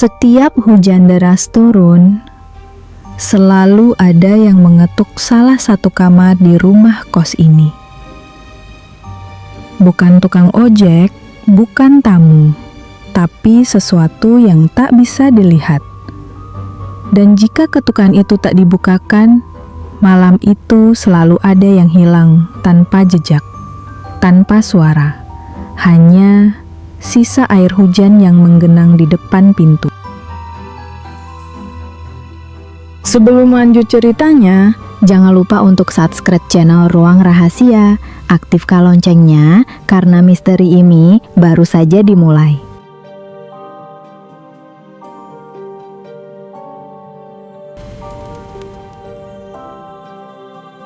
Setiap hujan deras turun, selalu ada yang mengetuk salah satu kamar di rumah kos ini. Bukan tukang ojek, bukan tamu, tapi sesuatu yang tak bisa dilihat. Dan jika ketukan itu tak dibukakan, malam itu selalu ada yang hilang tanpa jejak, tanpa suara. Hanya sisa air hujan yang menggenang di depan pintu. Sebelum lanjut ceritanya, jangan lupa untuk subscribe channel Ruang Rahasia, aktifkan loncengnya karena misteri ini baru saja dimulai.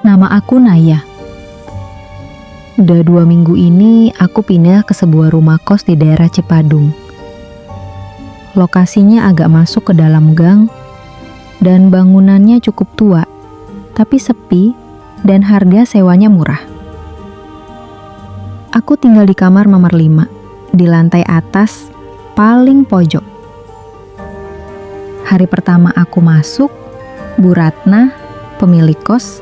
Nama aku Naya. Udah 2 minggu ini aku pindah ke sebuah rumah kos di daerah Cipadung. Lokasinya agak masuk ke dalam gang dan bangunannya cukup tua, tapi sepi dan harga sewanya murah. Aku tinggal di kamar nomor 5, di lantai atas paling pojok. Hari pertama aku masuk, Bu Ratna, pemilik kos,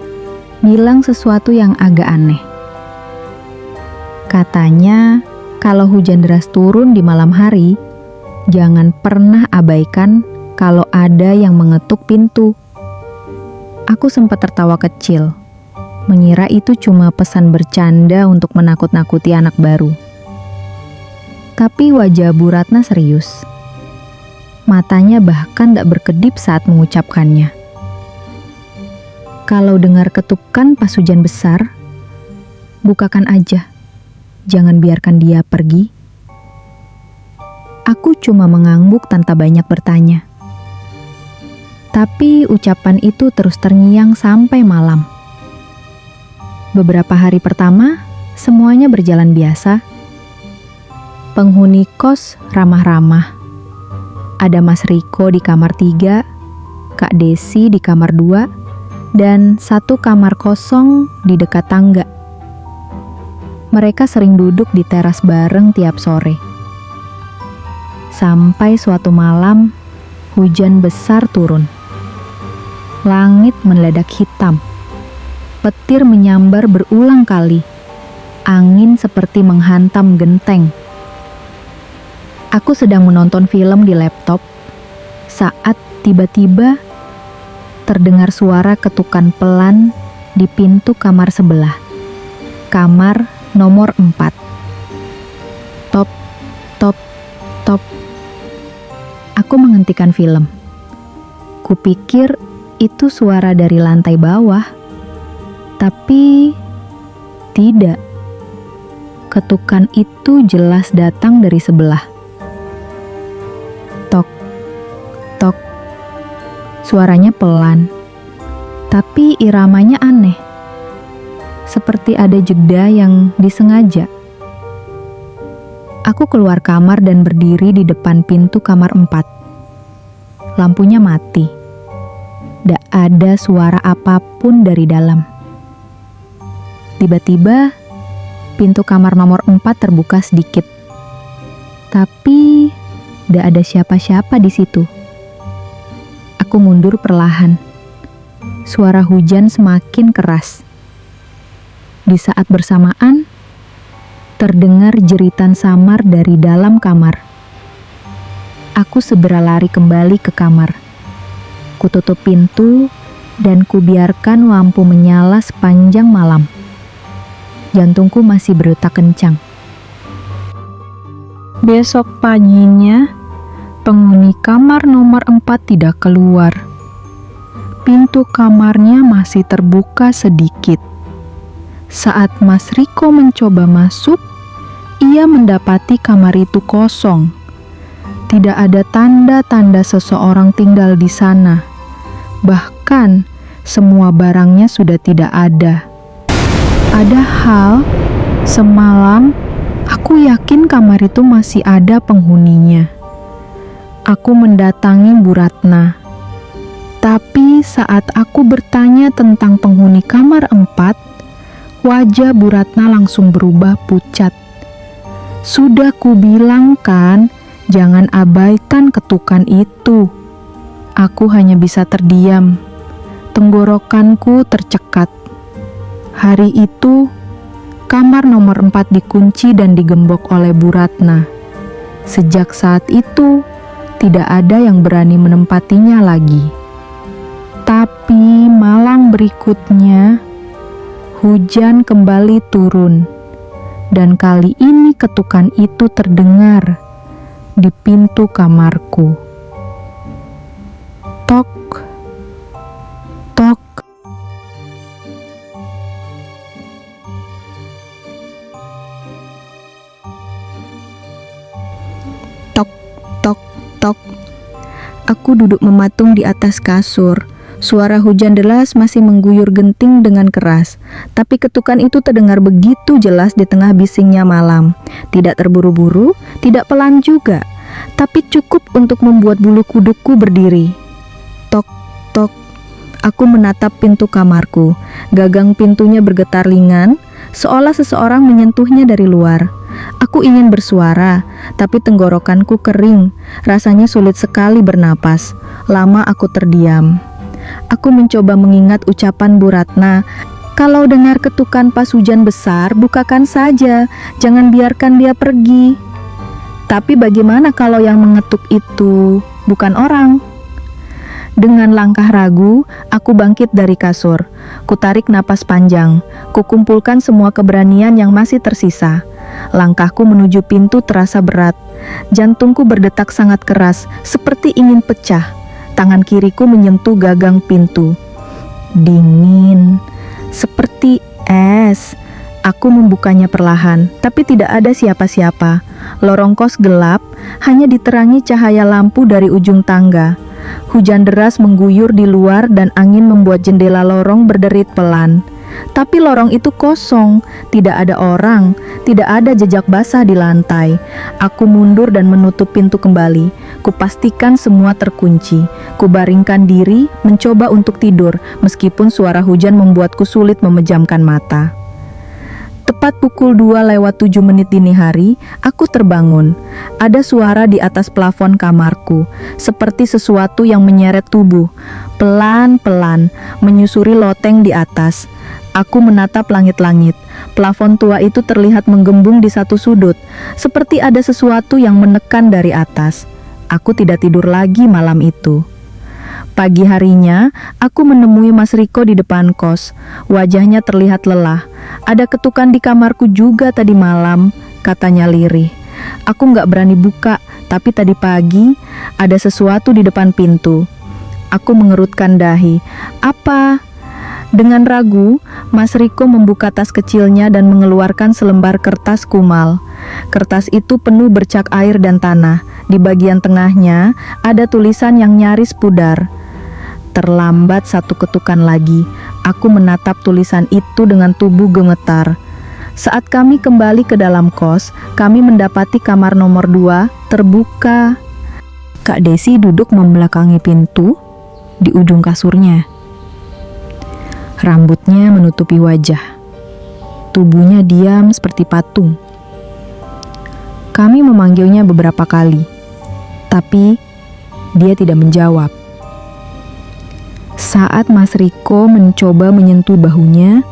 bilang sesuatu yang agak aneh. Katanya, kalau hujan deras turun di malam hari, jangan pernah abaikan kalau ada yang mengetuk pintu. Aku sempat tertawa kecil, mengira itu cuma pesan bercanda untuk menakut-nakuti anak baru. Tapi wajah Bu Ratna serius. Matanya bahkan tak berkedip saat mengucapkannya. Kalau dengar ketukan pas hujan besar, bukakan aja. Jangan biarkan dia pergi. Aku cuma mengangguk tanpa banyak bertanya. Tapi ucapan itu terus terngiang sampai malam. Beberapa hari pertama, semuanya berjalan biasa. Penghuni kos ramah-ramah. Ada Mas Riko di kamar 3, Kak Desi di kamar 2, dan 1 kamar kosong di dekat tangga. Mereka sering duduk di teras bareng tiap sore. Sampai suatu malam, hujan besar turun. Langit mendadak hitam. Petir menyambar berulang kali. Angin seperti menghantam genteng. Aku sedang menonton film di laptop saat tiba-tiba terdengar suara ketukan pelan di pintu kamar sebelah. Kamar nomor 4. Top, top, top. Aku menghentikan film. Kupikir itu suara dari lantai bawah. Tapi tidak. Ketukan itu jelas datang dari sebelah. Tok, tok. Suaranya pelan, tapi iramanya aneh. Seperti ada jeda yang disengaja. Aku keluar kamar dan berdiri di depan pintu kamar 4. Lampunya mati. Tak ada suara apapun dari dalam. Tiba-tiba, pintu kamar nomor 4 terbuka sedikit. Tapi, tak ada siapa-siapa di situ. Aku mundur perlahan. Suara hujan semakin keras. Di saat bersamaan, terdengar jeritan samar dari dalam kamar. Aku segera lari kembali ke kamar. Kututup pintu dan kubiarkan lampu menyala sepanjang malam. Jantungku masih berdetak kencang. Besok paginya, penghuni kamar nomor 4 tidak keluar. Pintu kamarnya masih terbuka sedikit. Saat Mas Riko mencoba masuk, ia mendapati kamar itu kosong. Tidak ada tanda-tanda seseorang tinggal di sana. Bahkan, semua barangnya sudah tidak ada. Padahal, semalam aku yakin kamar itu masih ada penghuninya. Aku mendatangi Bu Ratna. Tapi saat aku bertanya tentang penghuni kamar 4, wajah Bu Ratna langsung berubah pucat. Sudah kubilang kan, Jangan abaikan ketukan itu. Aku hanya bisa terdiam. Tenggorokanku tercekat. Hari itu, kamar nomor 4 dikunci dan digembok oleh Bu Ratna. Sejak saat itu, tidak ada yang berani menempatinya lagi. Tapi malam berikutnya, hujan kembali turun. Dan kali ini ketukan itu terdengar di pintu kamarku. Tok, tok. Tok, tok, tok. Aku duduk mematung di atas kasur. Suara hujan deras masih mengguyur genting dengan keras, tapi ketukan itu terdengar begitu jelas di tengah bisingnya malam. Tidak terburu-buru, tidak pelan juga, tapi cukup untuk membuat bulu kudukku berdiri. Tok, tok. Aku menatap pintu kamarku. Gagang pintunya bergetar ringan, seolah seseorang menyentuhnya dari luar. Aku ingin bersuara, tapi tenggorokanku kering. Rasanya sulit sekali bernapas. Lama aku terdiam. Aku mencoba mengingat ucapan Bu Ratna, kalau dengar ketukan pas hujan besar, bukakan saja, jangan biarkan dia pergi. Tapi bagaimana kalau yang mengetuk itu bukan orang? Dengan langkah ragu, aku bangkit dari kasur. Kutarik napas panjang, kukumpulkan semua keberanian yang masih tersisa. Langkahku menuju pintu terasa berat. Jantungku berdetak sangat keras, seperti ingin pecah. Tangan kiriku menyentuh gagang pintu. Dingin, seperti es. Aku membukanya perlahan, tapi tidak ada siapa-siapa. Lorong kos gelap, hanya diterangi cahaya lampu dari ujung tangga. Hujan deras mengguyur di luar dan angin membuat jendela lorong berderit pelan. Tapi lorong itu kosong, tidak ada orang, tidak ada jejak basah di lantai. Aku mundur dan menutup pintu kembali. Kupastikan semua terkunci. Kubaringkan diri, mencoba untuk tidur, meskipun suara hujan membuatku sulit memejamkan mata. Tepat pukul 2:07 dini hari, aku terbangun. Ada suara di atas plafon kamarku, seperti sesuatu yang menyeret tubuh. Pelan-pelan, menyusuri loteng di atas. Aku menatap langit-langit. Plafon tua itu terlihat menggembung di satu sudut, seperti ada sesuatu yang menekan dari atas. Aku tidak tidur lagi malam itu. Pagi harinya, aku menemui Mas Riko di depan kos. Wajahnya terlihat lelah. Ada ketukan di kamarku juga tadi malam, katanya lirih. Aku nggak berani buka, tapi tadi pagi ada sesuatu di depan pintu. Aku mengerutkan dahi. Apa? Dengan ragu, Mas Riko membuka tas kecilnya dan mengeluarkan selembar kertas kumal. Kertas itu penuh bercak air dan tanah. Di bagian tengahnya ada tulisan yang nyaris pudar. Terlambat satu ketukan lagi. Aku menatap tulisan itu dengan tubuh gemetar. Saat kami kembali ke dalam kos, kami mendapati kamar nomor 2 terbuka. Kak Desi duduk membelakangi pintu di ujung kasurnya. Rambutnya menutupi wajah. Tubuhnya diam seperti patung. Kami memanggilnya beberapa kali, tapi dia tidak menjawab. Saat Mas Riko mencoba menyentuh bahunya,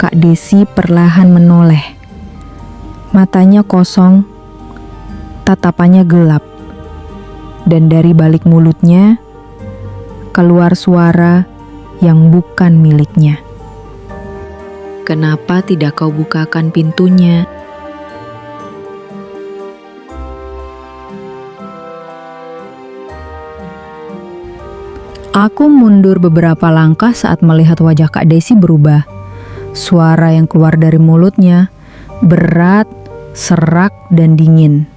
Kak Desi perlahan menoleh. Matanya kosong, tatapannya gelap, dan dari balik mulutnya keluar suara yang bukan miliknya. Kenapa tidak kau bukakan pintunya? Aku mundur beberapa langkah saat melihat wajah Kak Desi berubah. Suara yang keluar dari mulutnya berat, serak, dan dingin.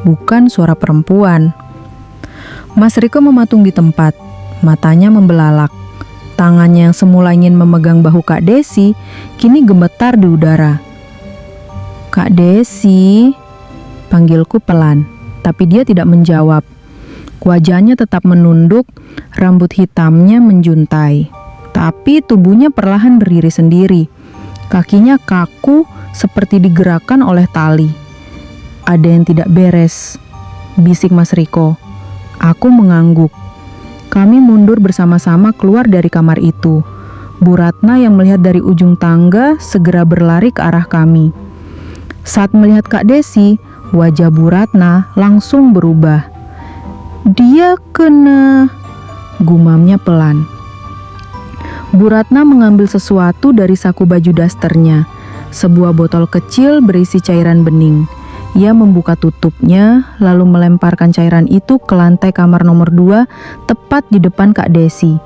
Bukan suara perempuan. Mas Riko mematung di tempat, matanya membelalak. Tangannya yang semula ingin memegang bahu Kak Desi, kini gemetar di udara. Kak Desi, panggilku pelan, tapi dia tidak menjawab. Wajahnya tetap menunduk, rambut hitamnya menjuntai. Tapi tubuhnya perlahan berdiri sendiri. Kakinya kaku seperti digerakkan oleh tali. Ada yang tidak beres. bisik Mas Riko. Aku mengangguk. Kami mundur bersama-sama keluar dari kamar itu. Bu Ratna yang melihat dari ujung tangga segera berlari ke arah kami. Saat melihat Kak Desi, wajah Bu Ratna langsung berubah. Dia kena, gumamnya pelan. Bu Ratna mengambil sesuatu dari saku baju dasternya, sebuah botol kecil berisi cairan bening. Ia membuka tutupnya, lalu melemparkan cairan itu ke lantai kamar nomor 2, tepat di depan Kak Desi.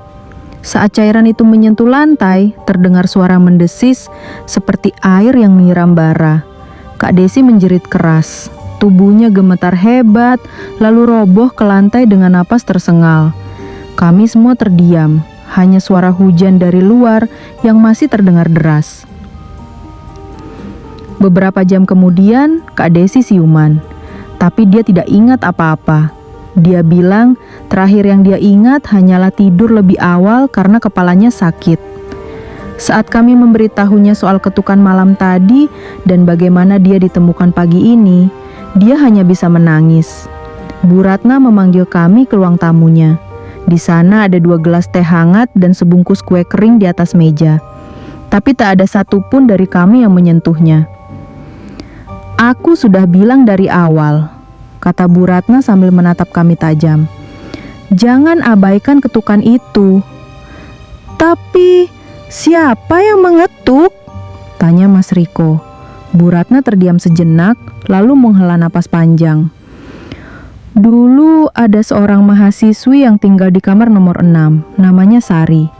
Saat cairan itu menyentuh lantai, terdengar suara mendesis seperti air yang menyiram bara. Kak Desi menjerit keras. Tubuhnya gemetar hebat, lalu roboh ke lantai dengan napas tersengal. Kami semua terdiam, hanya suara hujan dari luar yang masih terdengar deras. Beberapa jam kemudian, Kak Desi siuman, tapi dia tidak ingat apa-apa. Dia bilang terakhir yang dia ingat hanyalah tidur lebih awal karena kepalanya sakit. Saat kami memberitahunya soal ketukan malam tadi dan bagaimana dia ditemukan pagi ini, dia hanya bisa menangis. Bu Ratna memanggil kami ke ruang tamunya. Di sana ada 2 gelas teh hangat dan sebungkus kue kering di atas meja. Tapi tak ada satupun dari kami yang menyentuhnya. Aku sudah bilang dari awal, kata Bu Ratna sambil menatap kami tajam. Jangan abaikan ketukan itu. Tapi siapa yang mengetuk? Tanya Mas Riko. Bu Ratna terdiam sejenak, lalu menghela napas panjang. Dulu ada seorang mahasiswi yang tinggal di kamar nomor 6, namanya Sari.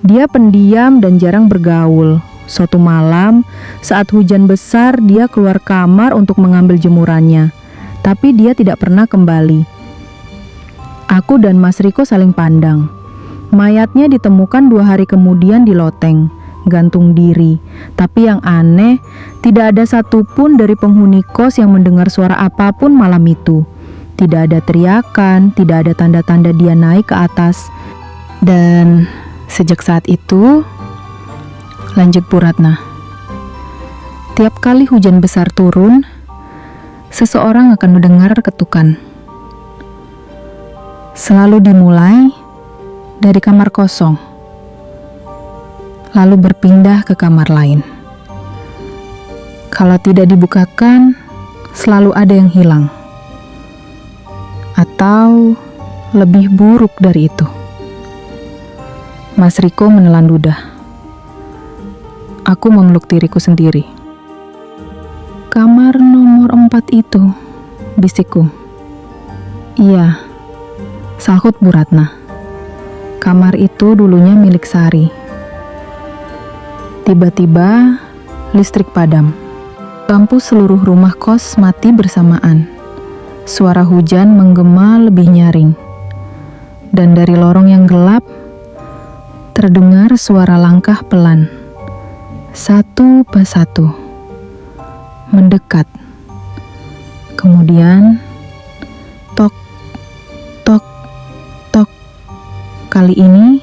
Dia pendiam dan jarang bergaul. Suatu malam, saat hujan besar, dia keluar kamar untuk mengambil jemurannya. Tapi dia tidak pernah kembali. Aku dan Mas Riko saling pandang. Mayatnya ditemukan 2 hari kemudian di loteng, gantung diri. Tapi yang aneh, tidak ada satupun dari penghuni kos yang mendengar suara apapun malam itu. Tidak ada teriakan, tidak ada tanda-tanda dia naik ke atas. Dan sejak saat itu, lanjut Bu Ratna, tiap kali hujan besar turun, seseorang akan mendengar ketukan. Selalu dimulai dari kamar kosong, lalu berpindah ke kamar lain. Kalau tidak dibukakan, selalu ada yang hilang. Atau lebih buruk dari itu. Mas Riko menelan ludah. Aku memeluk diriku sendiri. Kamar nomor 4 itu, bisikku. Iya, sahut Bu Ratna. Kamar itu dulunya milik Sari. Tiba-tiba, listrik padam. Lampu seluruh rumah kos mati bersamaan. Suara hujan menggema lebih nyaring. Dan dari lorong yang gelap, terdengar suara langkah pelan. Satu persatu. Mendekat. Kemudian, tok, tok, tok. Kali ini,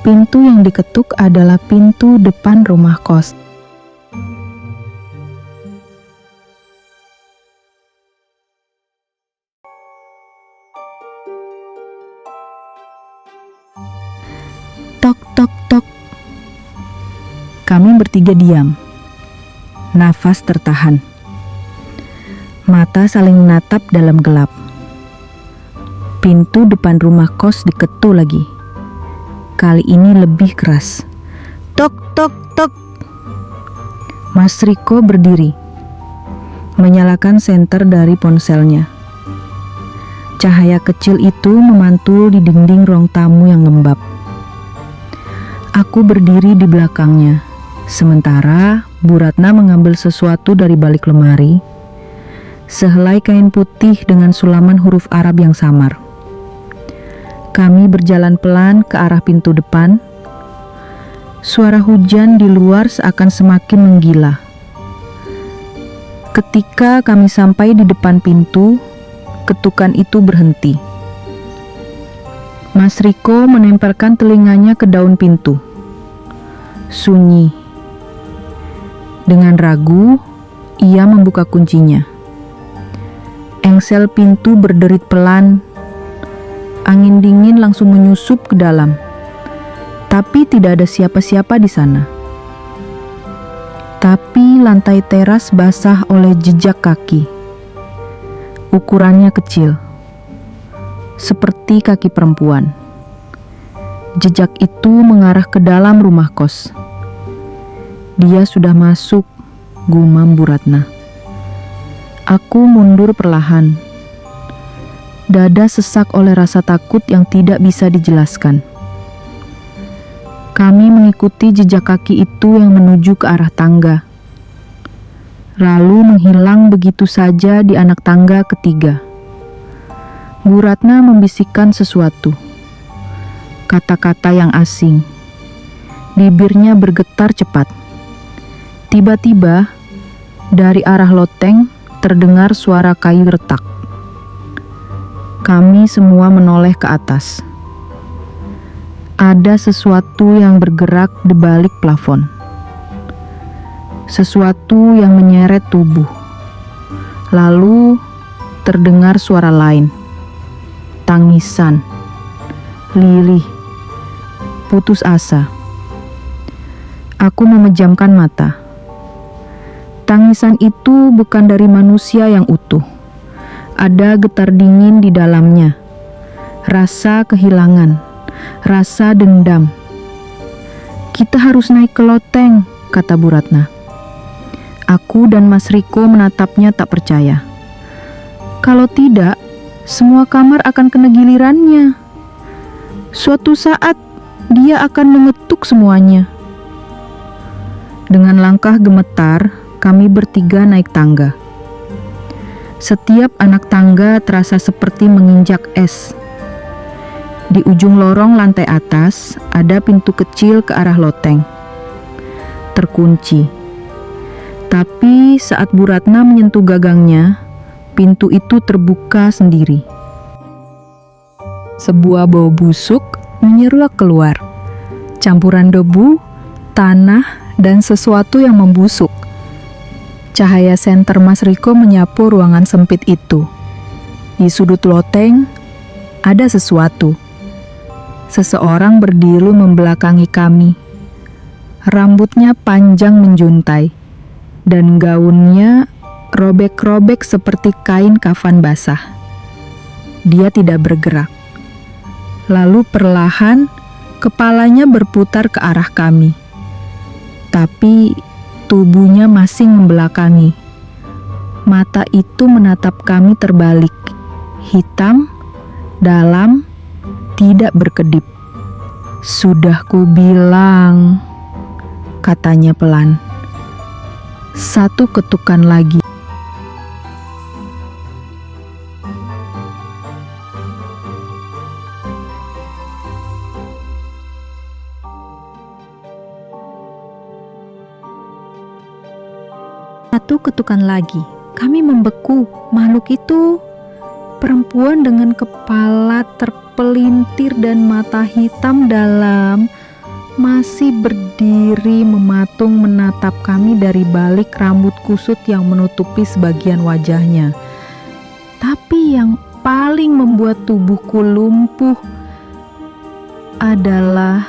pintu yang diketuk adalah pintu depan rumah kos. Tok, tok, tok. Kami bertiga diam. Nafas tertahan. Mata saling menatap dalam gelap. Pintu depan rumah kos diketuk lagi. Kali ini lebih keras. Tok, tok, tok. Mas Riko berdiri, menyalakan senter dari ponselnya. Cahaya kecil itu memantul di dinding ruang tamu yang lembab. Aku berdiri di belakangnya, sementara Bu Ratna mengambil sesuatu dari balik lemari, sehelai kain putih dengan sulaman huruf Arab yang samar. Kami berjalan pelan ke arah pintu depan. Suara hujan di luar seakan semakin menggila. Ketika kami sampai di depan pintu, ketukan itu berhenti. Mas Riko menempelkan telinganya ke daun pintu. Sunyi. Dengan ragu, ia membuka kuncinya. Engsel pintu berderit pelan. Angin dingin langsung menyusup ke dalam. Tapi tidak ada siapa-siapa di sana. Tapi lantai teras basah oleh jejak kaki. Ukurannya kecil, seperti kaki perempuan. Jejak itu mengarah ke dalam rumah kos. Dia sudah masuk, gumam Bu Ratna. Aku mundur perlahan. Dada sesak oleh rasa takut yang tidak bisa dijelaskan. Kami mengikuti jejak kaki itu yang menuju ke arah tangga. Lalu menghilang begitu saja di anak tangga ketiga. Bu Ratna membisikkan sesuatu. Kata-kata yang asing. Bibirnya bergetar cepat. Tiba-tiba, dari arah loteng terdengar suara kayu retak. Kami semua menoleh ke atas. Ada sesuatu yang bergerak di balik plafon. Sesuatu yang menyeret tubuh. Lalu terdengar suara lain. Tangisan. Lirih. Putus asa. Aku memejamkan mata. Tangisan itu bukan dari manusia yang utuh. Ada getar dingin di dalamnya. Rasa kehilangan. Rasa dendam. Kita harus naik ke loteng, kata Bu Ratna. Aku dan Mas Riko menatapnya tak percaya. Kalau tidak, semua kamar akan kena gilirannya. Suatu saat, dia akan mengetuk semuanya. Dengan langkah gemetar, kami bertiga naik tangga. Setiap anak tangga terasa seperti menginjak es. Di ujung lorong lantai atas ada pintu kecil ke arah loteng. Terkunci. Tapi saat Bu Ratna menyentuh gagangnya, pintu itu terbuka sendiri. Sebuah bau busuk menyeruak keluar. Campuran debu, tanah, dan sesuatu yang membusuk. Cahaya senter Mas Riko menyapu ruangan sempit itu. Di sudut loteng ada sesuatu. Seseorang berdiri membelakangi kami. Rambutnya panjang menjuntai, dan gaunnya robek-robek seperti kain kafan basah. Dia tidak bergerak. Lalu perlahan, kepalanya berputar ke arah kami. Tapi tubuhnya masih membelakangi. Mata itu menatap kami terbalik. Hitam, dalam, tidak berkedip. Sudah kubilang, katanya pelan. Satu ketukan lagi. Satu ketukan lagi. Kami membeku. Makhluk itu perempuan dengan kepala terpelintir dan mata hitam dalam masih berdiri mematung menatap kami dari balik rambut kusut yang menutupi sebagian wajahnya. Tapi yang paling membuat tubuhku lumpuh adalah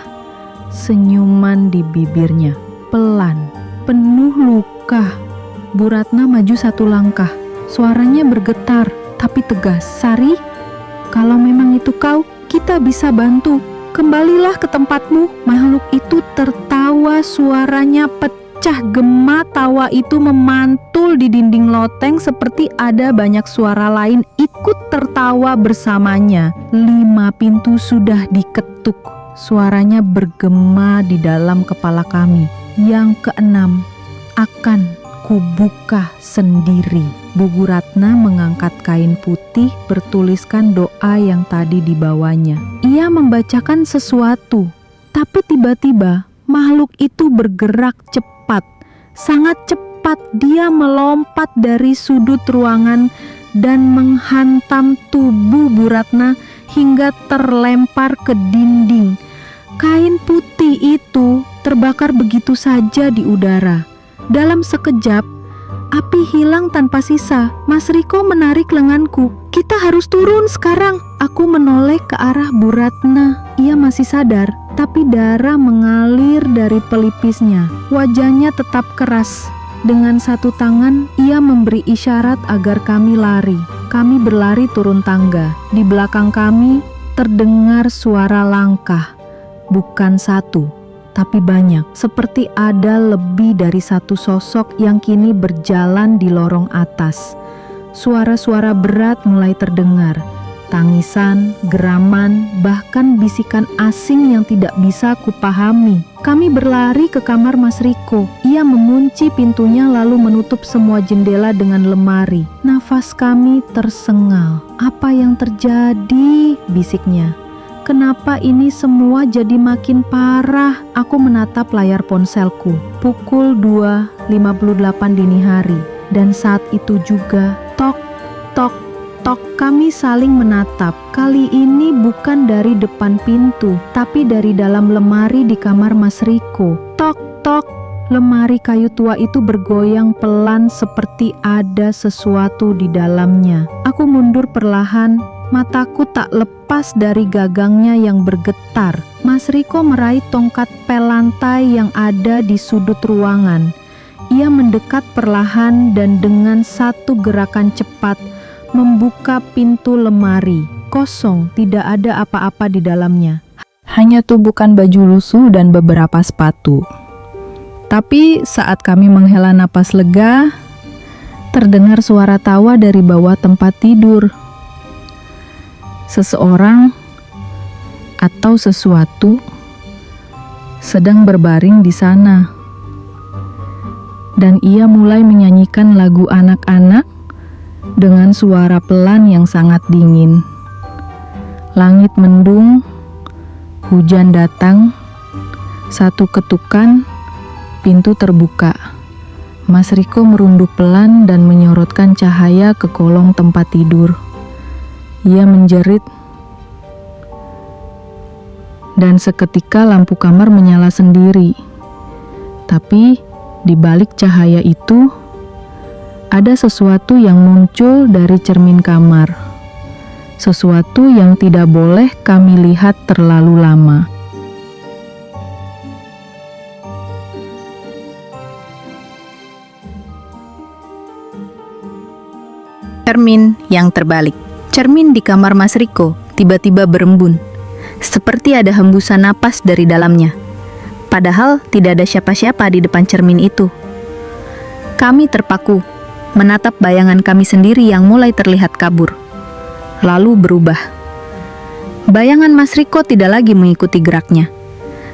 senyuman di bibirnya, pelan, penuh luka. Bu Ratna maju satu langkah, suaranya bergetar tapi tegas. Sari, kalau memang itu kau, kita bisa bantu. Kembalilah ke tempatmu. Makhluk itu tertawa, suaranya pecah. Gema tawa itu memantul di dinding loteng seperti ada banyak suara lain ikut tertawa bersamanya. 5 pintu sudah diketuk. Suaranya bergema di dalam kepala kami. Yang keenam akan kubuka sendiri. Bu Ratna mengangkat kain putih bertuliskan doa yang tadi dibawanya. Ia membacakan sesuatu, tapi tiba-tiba makhluk itu bergerak cepat. Sangat cepat dia melompat dari sudut ruangan dan menghantam tubuh Bu Ratna hingga terlempar ke dinding. Kain putih itu terbakar begitu saja di udara. Dalam sekejap, Api hilang tanpa sisa. Mas Riko menarik lenganku. Kita harus turun sekarang. Aku menoleh ke arah Bu Ratna. Ia masih sadar, tapi darah mengalir dari pelipisnya. Wajahnya tetap keras. Dengan satu tangan, ia memberi isyarat agar kami lari. Kami berlari turun tangga. Di belakang kami terdengar suara langkah. Bukan satu, tapi banyak. Seperti ada lebih dari satu sosok yang kini berjalan di lorong atas. Suara-suara berat mulai terdengar. Tangisan, geraman, bahkan bisikan asing yang tidak bisa kupahami. Kami berlari ke kamar Mas Riko. Ia mengunci pintunya lalu menutup semua jendela dengan lemari. Nafas kami tersengal. Apa yang terjadi? Bisiknya. Kenapa ini semua jadi makin parah? Aku menatap layar ponselku. Pukul 2.58 dini hari. Dan saat itu juga, tok, tok, tok, kami saling menatap. Kali ini bukan dari depan pintu, tapi dari dalam lemari di kamar Mas Riko. Tok, tok. Lemari kayu tua itu bergoyang pelan seperti ada sesuatu di dalamnya. Aku mundur perlahan, mataku tak lepas dari gagangnya yang bergetar. Mas Riko meraih tongkat pel lantai yang ada di sudut ruangan. Ia mendekat perlahan dan dengan satu gerakan cepat membuka pintu lemari. Kosong, tidak ada apa-apa di dalamnya. Hanya tumpukan baju lusuh dan beberapa sepatu. Tapi saat kami menghela napas lega, terdengar suara tawa dari bawah tempat tidur. Seseorang atau sesuatu sedang berbaring di sana. Dan ia mulai menyanyikan lagu anak-anak dengan suara pelan yang sangat dingin. Langit mendung, hujan datang, satu ketukan, pintu terbuka. Mas Riko merunduk pelan dan menyorotkan cahaya ke kolong tempat tidur. Ia menjerit, dan seketika lampu kamar menyala sendiri. Tapi di balik cahaya itu, ada sesuatu yang muncul dari cermin kamar. Sesuatu yang tidak boleh kami lihat terlalu lama. Cermin yang terbalik. Cermin di kamar Mas Riko tiba-tiba berembun, seperti ada hembusan napas dari dalamnya. Padahal tidak ada siapa-siapa di depan cermin itu. Kami terpaku, menatap bayangan kami sendiri yang mulai terlihat kabur, lalu berubah. Bayangan Mas Riko tidak lagi mengikuti geraknya.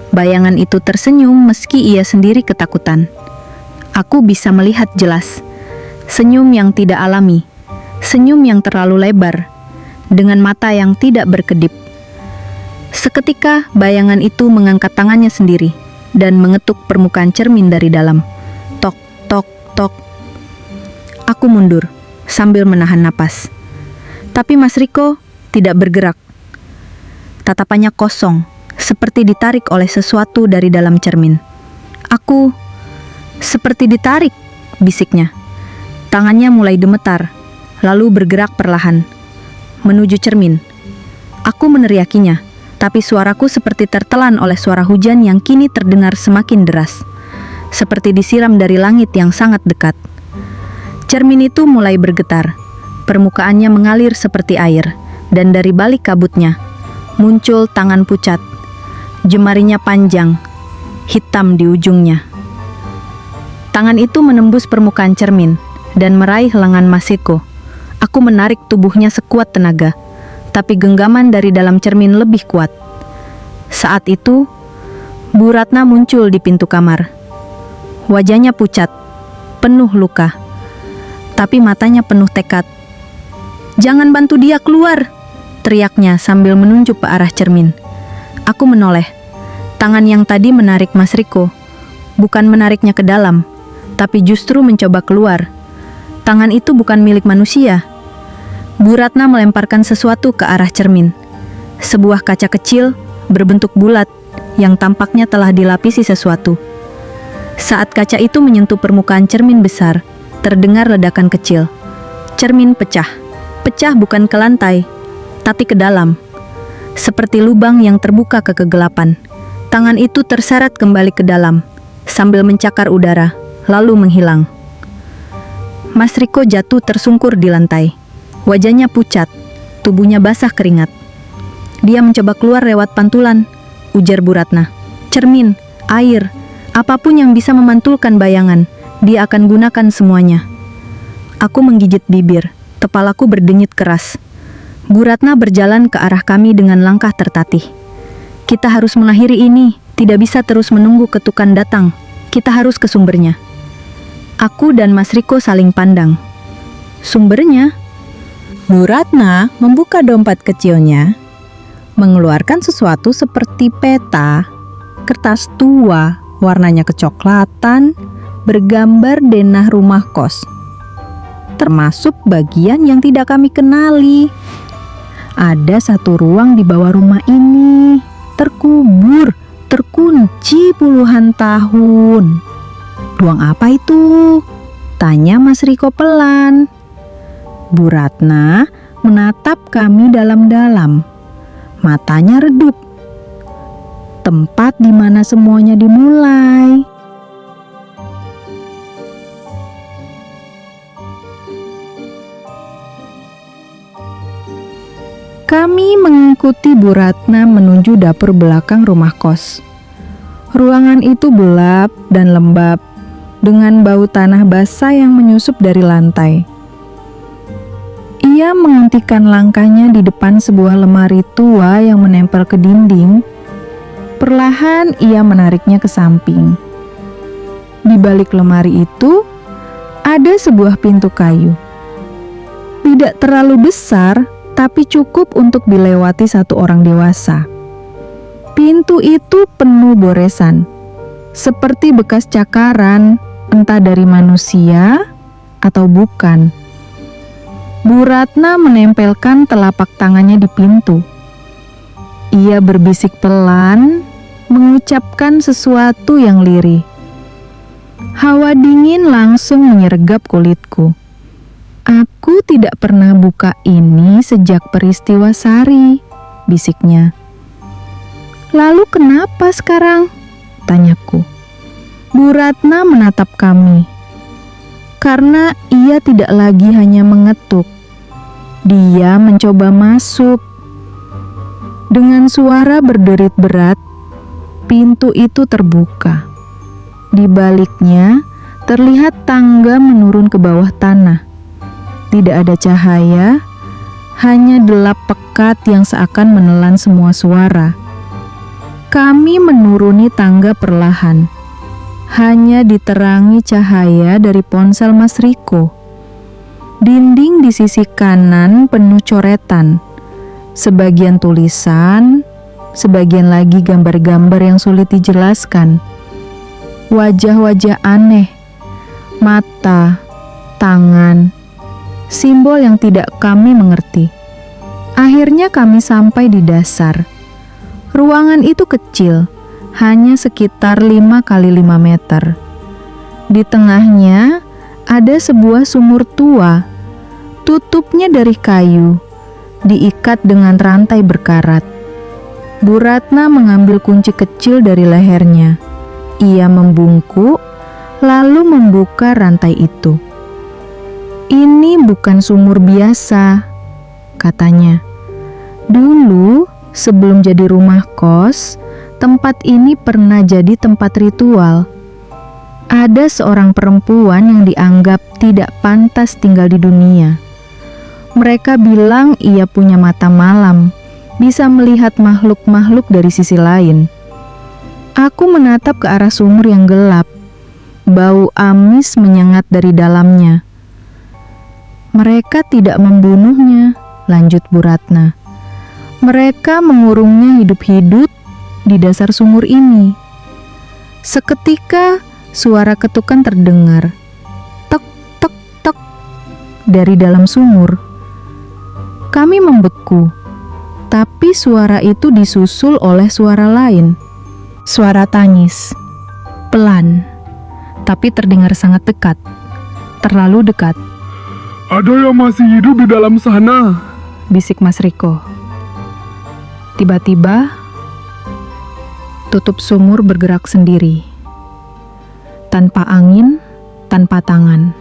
Bayangan itu tersenyum meski ia sendiri ketakutan. Aku bisa melihat jelas, senyum yang tidak alami, senyum yang terlalu lebar, dengan mata yang tidak berkedip. Seketika bayangan itu mengangkat tangannya sendiri dan mengetuk permukaan cermin dari dalam. Tok, tok, tok. Aku mundur sambil menahan napas. Tapi Mas Riko tidak bergerak. Tatapannya kosong, seperti ditarik oleh sesuatu dari dalam cermin. Aku seperti ditarik, bisiknya. Tangannya mulai gemetar, lalu bergerak perlahan menuju cermin. Aku meneriakinya, tapi suaraku seperti tertelan oleh suara hujan yang kini terdengar semakin deras, seperti disiram dari langit yang sangat dekat. Cermin itu mulai bergetar, permukaannya mengalir seperti air, dan dari balik kabutnya muncul tangan pucat, jemarinya panjang, hitam di ujungnya. Tangan itu menembus permukaan cermin dan meraih lengan Mas Riko. Aku menarik tubuhnya sekuat tenaga, tapi genggaman dari dalam cermin lebih kuat. Saat itu, Bu Ratna muncul di pintu kamar. Wajahnya pucat, penuh luka, tapi matanya penuh tekad. "Jangan bantu dia keluar!" teriaknya sambil menunjuk ke arah cermin. Aku menoleh. Tangan yang tadi menarik Mas Riko, bukan menariknya ke dalam, tapi justru mencoba keluar. Tangan itu bukan milik manusia. Bu Ratna melemparkan sesuatu ke arah cermin. Sebuah kaca kecil berbentuk bulat yang tampaknya telah dilapisi sesuatu. Saat kaca itu menyentuh permukaan cermin besar, terdengar ledakan kecil. Cermin pecah. Pecah bukan ke lantai, tapi ke dalam. Seperti lubang yang terbuka ke kegelapan. Tangan itu terseret kembali ke dalam, sambil mencakar udara, lalu menghilang. Mas Riko jatuh tersungkur di lantai. Wajahnya pucat, tubuhnya basah keringat. Dia mencoba keluar lewat pantulan, ujar Bu Ratna. Cermin, air, apapun yang bisa memantulkan bayangan, dia akan gunakan semuanya. Aku menggigit bibir, kepalaku berdenyut keras. Bu Ratna berjalan ke arah kami dengan langkah tertatih. Kita harus mengakhiri ini, tidak bisa terus menunggu ketukan datang. Kita harus ke sumbernya. Aku dan Mas Riko saling pandang. Sumbernya? Bu Ratna membuka dompet kecilnya, mengeluarkan sesuatu seperti peta, kertas tua, warnanya kecoklatan, bergambar denah rumah kos. Termasuk bagian yang tidak kami kenali. Ada satu ruang di bawah rumah ini, terkubur, terkunci puluhan tahun. Ruang apa itu? Tanya Mas Riko pelan. Bu Ratna menatap kami dalam-dalam. Matanya redup. Tempat di mana semuanya dimulai. Kami mengikuti Bu Ratna menuju dapur belakang rumah kos. Ruangan itu gelap dan lembab, dengan bau tanah basah yang menyusup dari lantai. Ia menghentikan langkahnya di depan sebuah lemari tua yang menempel ke dinding. Perlahan ia menariknya ke samping. Di balik lemari itu, ada sebuah pintu kayu. Tidak terlalu besar, tapi cukup untuk dilewati satu orang dewasa. Pintu itu penuh goresan, seperti bekas cakaran, entah dari manusia atau bukan. Bu Ratna menempelkan telapak tangannya di pintu. Ia berbisik pelan, mengucapkan sesuatu yang lirih. Hawa dingin langsung menyergap kulitku. Aku tidak pernah buka ini sejak peristiwa Sari, bisiknya. Lalu kenapa sekarang? Tanyaku. Bu Ratna menatap kami. Karena ia tidak lagi hanya mengetuk. Dia mencoba masuk. Dengan suara berderit berat, pintu itu terbuka. Di baliknya terlihat tangga menurun ke bawah tanah. Tidak ada cahaya, hanya gelap pekat yang seakan menelan semua suara. Kami menuruni tangga perlahan. Hanya diterangi cahaya dari ponsel Mas Riko. Dinding di sisi kanan penuh coretan. Sebagian tulisan, sebagian lagi gambar-gambar yang sulit dijelaskan. Wajah-wajah aneh, mata, tangan, simbol yang tidak kami mengerti. Akhirnya kami sampai di dasar. Ruangan itu kecil, hanya sekitar 5 kali 5 meter. Di tengahnya ada sebuah sumur tua, tutupnya dari kayu, diikat dengan rantai berkarat. Bu Ratna mengambil kunci kecil dari lehernya. Ia membungkuk, lalu membuka rantai itu. Ini bukan sumur biasa, katanya. Dulu, sebelum jadi rumah kos, tempat ini pernah jadi tempat ritual. Ada seorang perempuan yang dianggap tidak pantas tinggal di dunia. Mereka bilang ia punya mata malam, bisa melihat makhluk-makhluk dari sisi lain. Aku menatap ke arah sumur yang gelap. Bau amis menyengat dari dalamnya. Mereka tidak membunuhnya, lanjut Bu Ratna. Mereka mengurungnya hidup-hidup di dasar sumur ini. Seketika suara ketukan terdengar. Tek, tek, tek dari dalam sumur. Kami membeku, tapi suara itu disusul oleh suara lain. Suara tangis, pelan, tapi terdengar sangat dekat. terlalu dekat. Ada yang masih hidup di dalam sana, Bisik Mas Riko. Tiba-tiba, tutup sumur bergerak sendiri. Tanpa angin, tanpa tangan.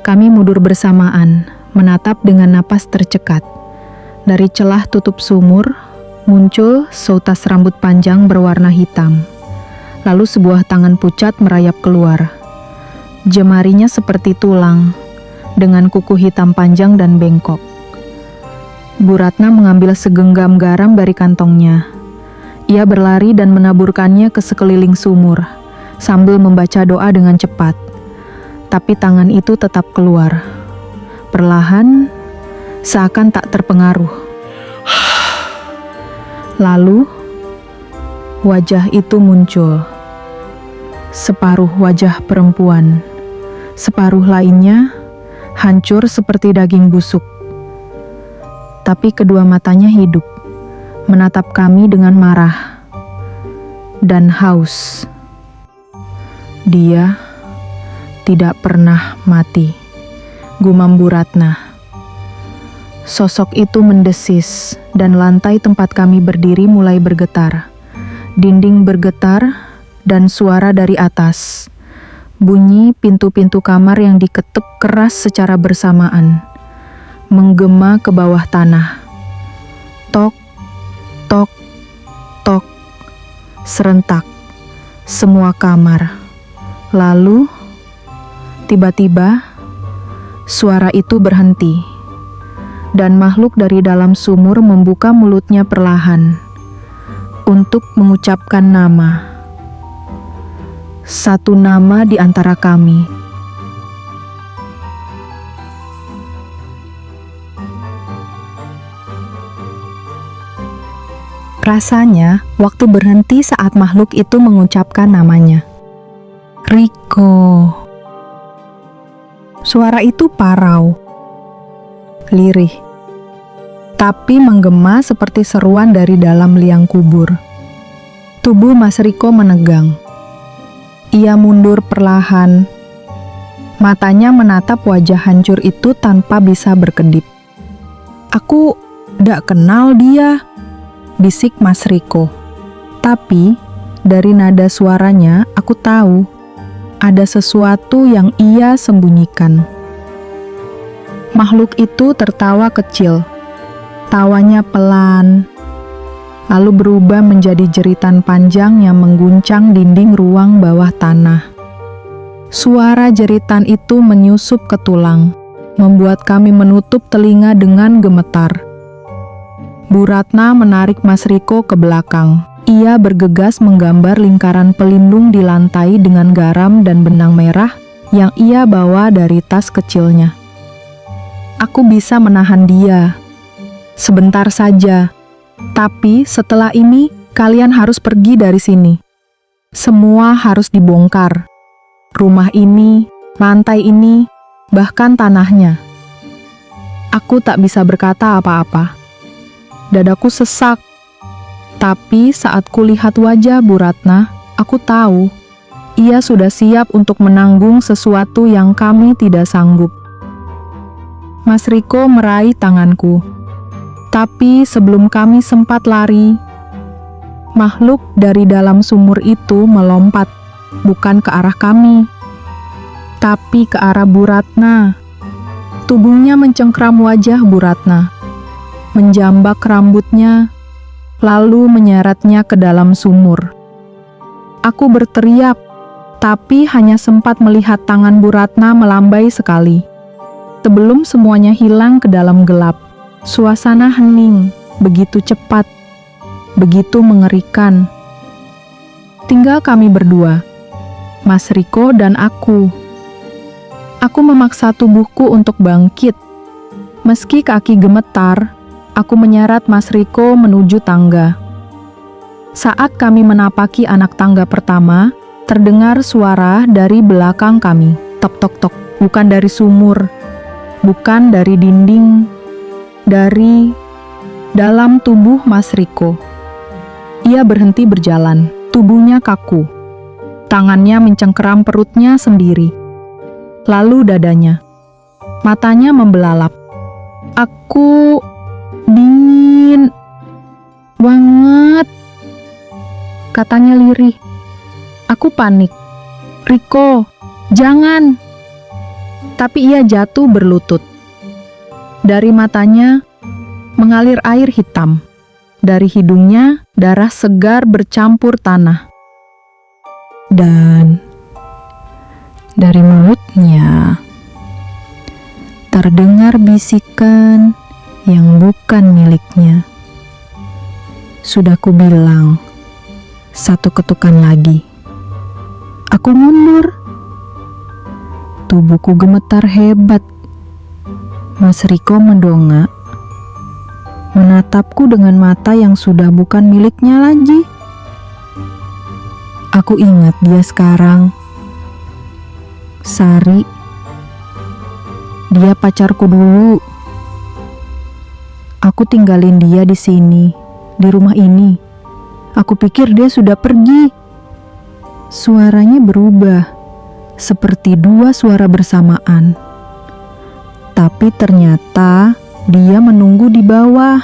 Kami mundur bersamaan, menatap dengan napas tercekat. Dari celah tutup sumur, muncul seutas rambut panjang berwarna hitam. Lalu sebuah tangan pucat merayap keluar. Jemarinya seperti tulang, dengan kuku hitam panjang dan bengkok. Bu Ratna mengambil segenggam garam dari kantongnya. Ia berlari dan menaburkannya ke sekeliling sumur, sambil membaca doa dengan cepat. Tapi tangan itu tetap keluar. Perlahan, seakan tak terpengaruh. Lalu, wajah itu muncul. Separuh wajah perempuan, separuh lainnya hancur seperti daging busuk. Tapi kedua matanya hidup, menatap kami dengan marah dan haus. Dia tidak pernah mati, gumam Bu Ratna. Sosok itu mendesis dan lantai tempat kami berdiri mulai bergetar. Dinding bergetar dan suara dari atas. Bunyi pintu-pintu kamar yang diketuk keras secara bersamaan, menggema ke bawah tanah. Tok, tok, tok, serentak, semua kamar. Lalu, tiba-tiba, suara itu berhenti, dan makhluk dari dalam sumur membuka mulutnya perlahan untuk mengucapkan nama. Satu nama di antara kami. Rasanya, waktu berhenti saat makhluk itu mengucapkan namanya. Riko. Suara itu parau, lirih, tapi menggema seperti seruan dari dalam liang kubur. Tubuh Mas Riko menegang. Ia mundur perlahan. Matanya menatap wajah hancur itu tanpa bisa berkedip. Aku gak kenal dia, bisik Mas Riko. Tapi, dari nada suaranya aku tahu ada sesuatu yang ia sembunyikan. Makhluk itu tertawa kecil. Tawanya pelan, lalu berubah menjadi jeritan panjang yang mengguncang dinding ruang bawah tanah. Suara jeritan itu menyusup ke tulang, membuat kami menutup telinga dengan gemetar. Bu Ratna menarik Mas Riko ke belakang. Ia bergegas menggambar lingkaran pelindung di lantai dengan garam dan benang merah yang ia bawa dari tas kecilnya. Aku bisa menahan dia. Sebentar saja. Tapi setelah ini, kalian harus pergi dari sini. Semua harus dibongkar. Rumah ini, lantai ini, bahkan tanahnya. Aku tak bisa berkata apa-apa. Dadaku sesak. Tapi saat kulihat wajah Bu Ratna, aku tahu ia sudah siap untuk menanggung sesuatu yang kami tidak sanggup. Mas Riko meraih tanganku. Tapi sebelum kami sempat lari, makhluk dari dalam sumur itu melompat, bukan ke arah kami, tapi ke arah Bu Ratna. Tubuhnya mencengkram wajah Bu Ratna, menjambak rambutnya, lalu menyeretnya ke dalam sumur. Aku berteriak, tapi hanya sempat melihat tangan Bu Ratna melambai sekali. Sebelum semuanya hilang ke dalam gelap, suasana hening, begitu cepat, begitu mengerikan. Tinggal kami berdua, Mas Riko dan aku. Aku memaksa tubuhku untuk bangkit. Meski kaki gemetar, aku menyeret Mas Riko menuju tangga. Saat kami menapaki anak tangga pertama, terdengar suara dari belakang kami. Tok tok tok, bukan dari sumur, bukan dari dinding, dari dalam tubuh Mas Riko. Ia berhenti berjalan, tubuhnya kaku. Tangannya mencengkeram perutnya sendiri, lalu dadanya. Matanya membelalak. Aku dingin banget, katanya lirih. Aku panik. Riko, jangan. Tapi ia jatuh berlutut. Dari matanya mengalir air hitam. Dari hidungnya darah segar bercampur tanah. Dan dari mulutnya terdengar bisikan yang bukan miliknya. Sudah kubilang, satu ketukan lagi. Aku mundur. Tubuhku gemetar hebat. Mas Riko mendongak, menatapku dengan mata yang sudah bukan miliknya lagi. Aku ingat dia sekarang. Sari, dia pacarku dulu. Aku tinggalin dia di sini, di rumah ini. Aku pikir dia sudah pergi. Suaranya berubah, seperti dua suara bersamaan. Tapi ternyata dia menunggu di bawah.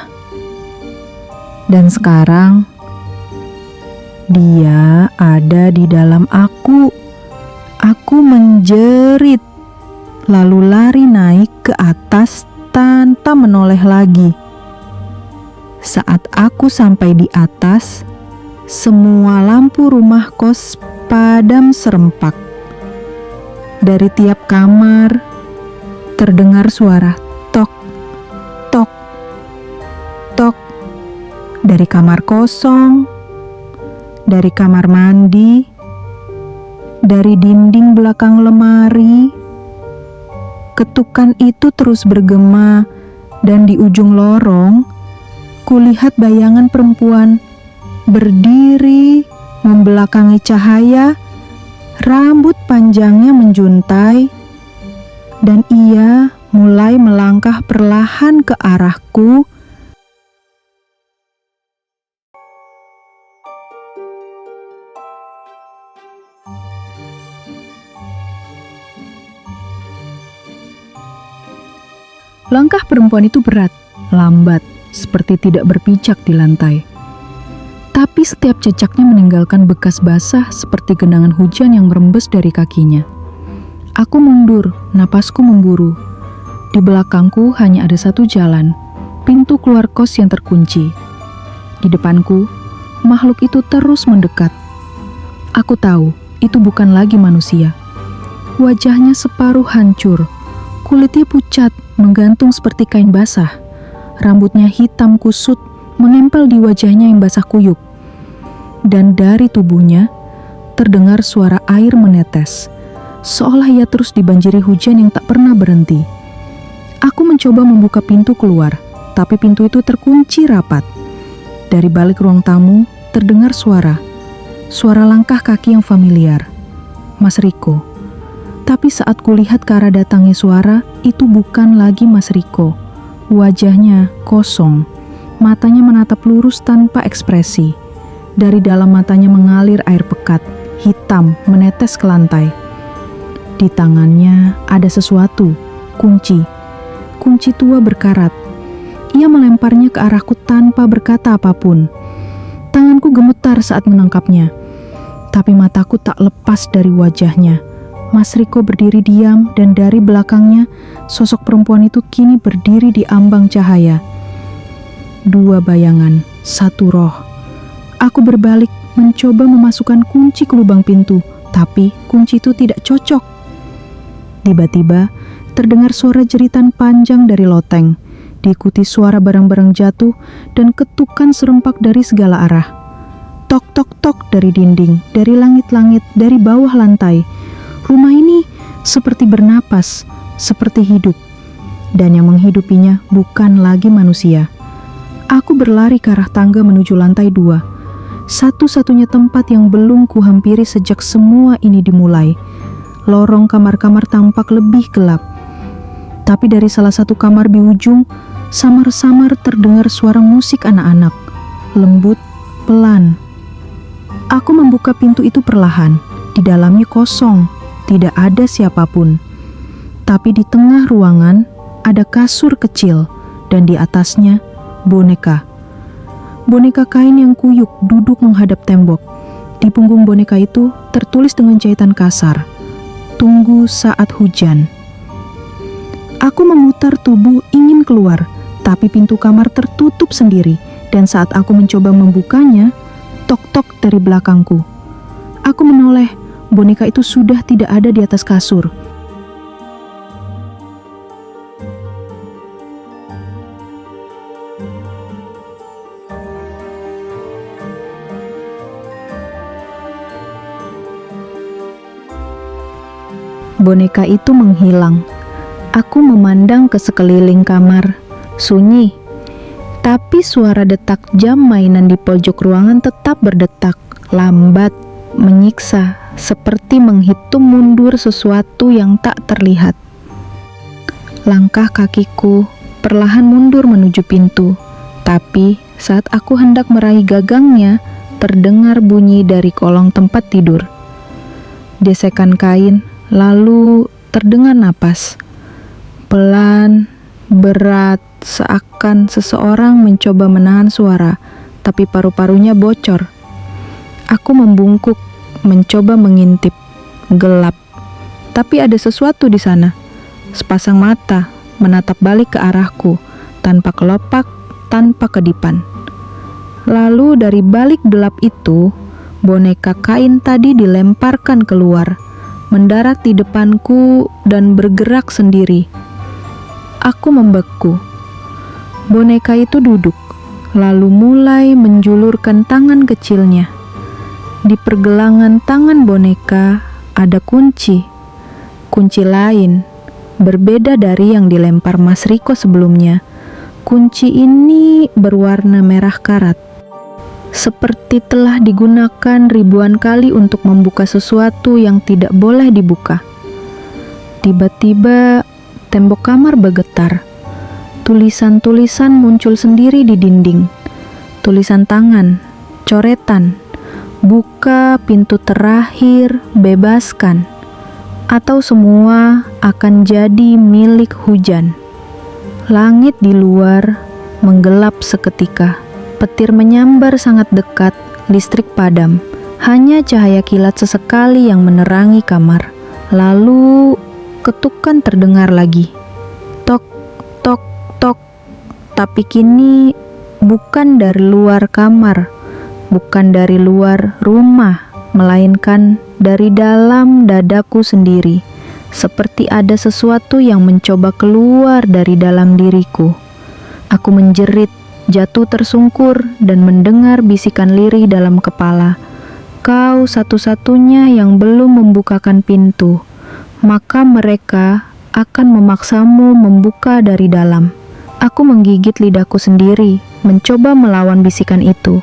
Dan sekarang dia ada di dalam aku. Aku menjerit, lalu lari naik ke atas tanpa menoleh lagi. Saat aku sampai di atas, semua lampu rumah kos padam serempak. Dari tiap kamar terdengar suara tok, tok, tok. Dari kamar kosong, dari kamar mandi, dari dinding belakang lemari. Ketukan itu terus bergema, dan di ujung lorong kulihat bayangan perempuan berdiri membelakangi cahaya. Rambut panjangnya menjuntai, dan ia mulai melangkah perlahan ke arahku. Langkah perempuan itu berat, lambat, seperti tidak berpijak di lantai. Tapi setiap jejaknya meninggalkan bekas basah seperti genangan hujan yang merembes dari kakinya. Aku mundur, napasku memburu. Di belakangku hanya ada satu jalan, pintu keluar kos yang terkunci. Di depanku, makhluk itu terus mendekat. Aku tahu, itu bukan lagi manusia. Wajahnya separuh hancur, kulitnya pucat, menggantung seperti kain basah. Rambutnya hitam kusut, menempel di wajahnya yang basah kuyup. Dan dari tubuhnya, terdengar suara air menetes, seolah ia terus dibanjiri hujan yang tak pernah berhenti. Aku mencoba membuka pintu keluar, tapi pintu itu terkunci rapat. Dari balik ruang tamu, terdengar suara langkah kaki yang familiar. Mas Riko. Tapi saat kulihat ke arah datangnya suara, itu bukan lagi Mas Riko. Wajahnya kosong, matanya menatap lurus tanpa ekspresi. Dari dalam matanya mengalir air pekat, hitam menetes ke lantai. Di tangannya ada sesuatu, kunci tua berkarat. Ia melemparnya ke arahku tanpa berkata apapun. Tanganku gemetar saat menangkapnya, tapi mataku tak lepas dari wajahnya. Mas Riko berdiri diam, dan dari belakangnya, sosok perempuan itu kini berdiri di ambang cahaya. Dua bayangan, satu roh. Aku berbalik, mencoba memasukkan kunci ke lubang pintu, tapi kunci itu tidak cocok. Tiba-tiba, terdengar suara jeritan panjang dari loteng, diikuti suara barang-barang jatuh dan ketukan serempak dari segala arah. Tok tok tok dari dinding, dari langit-langit, dari bawah lantai. Rumah ini seperti bernapas, seperti hidup. Dan yang menghidupinya bukan lagi manusia. Aku berlari ke arah tangga menuju lantai 2. Satu-satunya tempat yang belum kuhampiri sejak semua ini dimulai. Lorong kamar-kamar tampak lebih gelap. Tapi dari salah satu kamar di ujung, samar-samar terdengar suara musik anak-anak. Lembut, pelan. Aku membuka pintu itu perlahan. Di dalamnya kosong. Tidak ada siapapun. Tapi di tengah ruangan ada kasur kecil dan di atasnya boneka. Boneka kain yang kuyuk duduk menghadap tembok. Di punggung boneka itu tertulis dengan jahitan kasar, "Tunggu saat hujan." Aku memutar tubuh ingin keluar, tapi pintu kamar tertutup sendiri, dan saat aku mencoba membukanya, tok-tok dari belakangku. Aku menoleh, boneka itu sudah tidak ada di atas kasur. Boneka itu menghilang. Aku memandang ke sekeliling kamar, sunyi. Tapi suara detak jam mainan di pojok ruangan tetap berdetak, lambat, menyiksa, seperti menghitung mundur sesuatu yang tak terlihat. Langkah kakiku perlahan mundur menuju pintu, tapi saat aku hendak meraih gagangnya, terdengar bunyi dari kolong tempat tidur. Desekan kain, lalu terdengar napas. Pelan, berat, seakan seseorang mencoba menahan suara, tapi paru-parunya bocor. Aku membungkuk, mencoba mengintip. Gelap, tapi ada sesuatu di sana. Sepasang mata menatap balik ke arahku, tanpa kelopak, tanpa kedipan. Lalu dari balik gelap itu, boneka kain tadi dilemparkan keluar, mendarat di depanku dan bergerak sendiri. Aku membeku. Boneka itu duduk, lalu mulai menjulurkan tangan kecilnya. Di pergelangan tangan boneka ada kunci. Kunci lain, berbeda dari yang dilempar Mas Riko sebelumnya. Kunci ini berwarna merah karat, seperti telah digunakan ribuan kali untuk membuka sesuatu yang tidak boleh dibuka. Tiba-tiba tembok kamar bergetar. Tulisan-tulisan muncul sendiri di dinding. Tulisan tangan, coretan, buka pintu terakhir, bebaskan. Atau semua akan jadi milik hujan. Langit di luar menggelap seketika. Petir menyambar sangat dekat, listrik padam. Hanya cahaya kilat sesekali yang menerangi kamar. Lalu ketukan terdengar lagi. Tok, tok, tok. Tapi kini bukan dari luar kamar, bukan dari luar rumah, melainkan dari dalam dadaku sendiri. Seperti ada sesuatu yang mencoba keluar dari dalam diriku. Aku menjerit, jatuh tersungkur, dan mendengar bisikan lirih dalam kepala. Kau satu-satunya yang belum membukakan pintu, maka mereka akan memaksamu membuka dari dalam. Aku menggigit lidahku sendiri, mencoba melawan bisikan itu.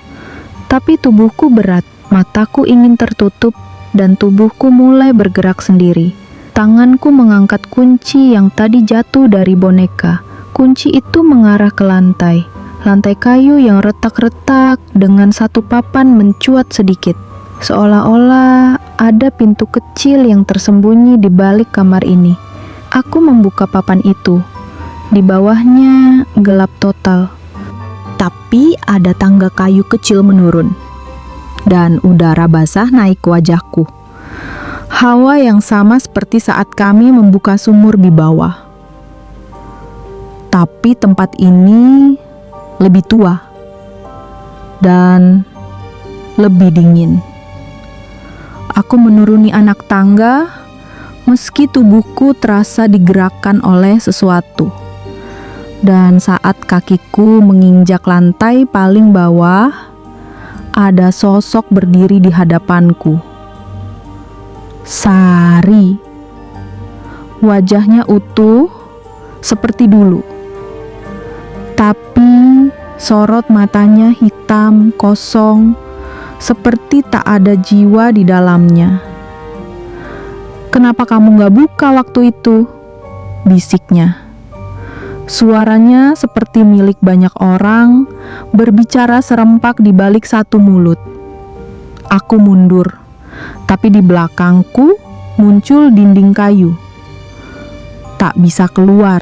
Tapi tubuhku berat, mataku ingin tertutup, dan tubuhku mulai bergerak sendiri. Tanganku mengangkat kunci yang tadi jatuh dari boneka. Kunci itu mengarah ke lantai. Lantai kayu yang retak-retak dengan satu papan mencuat sedikit. Seolah-olah ada pintu kecil yang tersembunyi di balik kamar ini. Aku membuka papan itu. Di bawahnya gelap total. Tapi ada tangga kayu kecil menurun. Dan udara basah naik ke wajahku. Hawa yang sama seperti saat kami membuka sumur di bawah. Tapi tempat ini lebih tua dan lebih dingin. Aku menuruni anak tangga, meski tubuhku terasa digerakkan oleh sesuatu. Dan saat kakiku menginjak lantai paling bawah, ada sosok berdiri di hadapanku. Sari. Wajahnya utuh seperti dulu. Tapi sorot matanya hitam, kosong, seperti tak ada jiwa di dalamnya. "Kenapa kamu gak buka waktu itu?" bisiknya. Suaranya seperti milik banyak orang, berbicara serempak di balik satu mulut. Aku mundur, tapi di belakangku muncul dinding kayu. tak bisa keluar.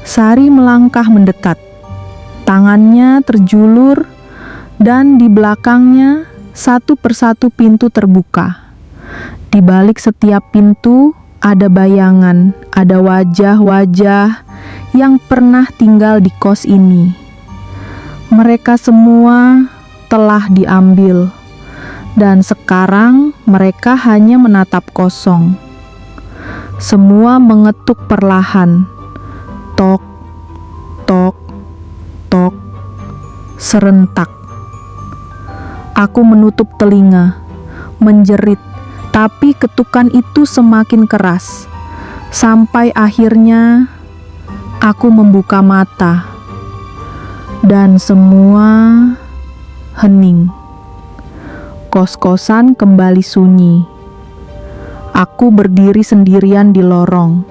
Sari melangkah mendekat. Tangannya terjulur dan di belakangnya satu persatu pintu terbuka. Di balik setiap pintu ada bayangan, ada wajah-wajah yang pernah tinggal di kos ini. Mereka semua telah diambil, dan sekarang mereka hanya menatap kosong. Semua mengetuk perlahan, tok, tok, tok, serentak. Aku menutup telinga, menjerit, tapi ketukan itu semakin keras. Sampai akhirnya aku membuka mata dan semua hening. Kos-kosan kembali sunyi. Aku berdiri sendirian di lorong.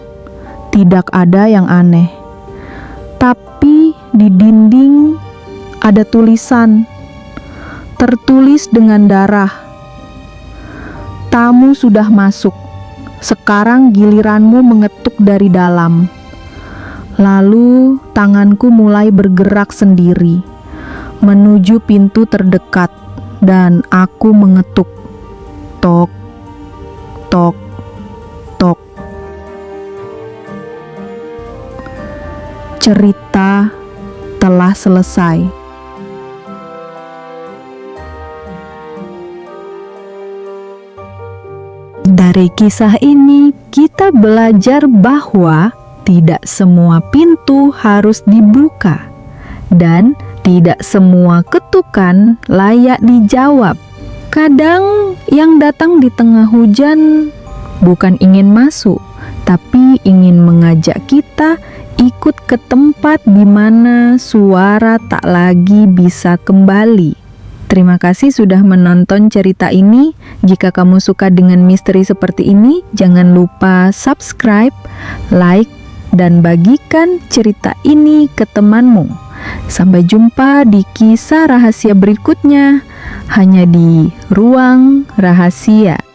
Tidak ada yang aneh. Tapi di dinding ada tulisan tertulis dengan darah. Tamu sudah masuk. Sekarang giliranmu mengetuk dari dalam. Lalu tanganku mulai bergerak sendiri menuju pintu terdekat dan aku mengetuk. Tok, tok, tok. Cerita telah selesai. Dari kisah ini, kita belajar bahwa tidak semua pintu harus dibuka, dan tidak semua ketukan layak dijawab. Kadang yang datang di tengah hujan bukan ingin masuk, tapi ingin mengajak kita ikut ke tempat di mana suara tak lagi bisa kembali. Terima kasih sudah menonton cerita ini. Jika kamu suka dengan misteri seperti ini, jangan lupa subscribe, like, dan bagikan cerita ini ke temanmu. Sampai jumpa di kisah rahasia berikutnya, hanya di Ruang Rahasia.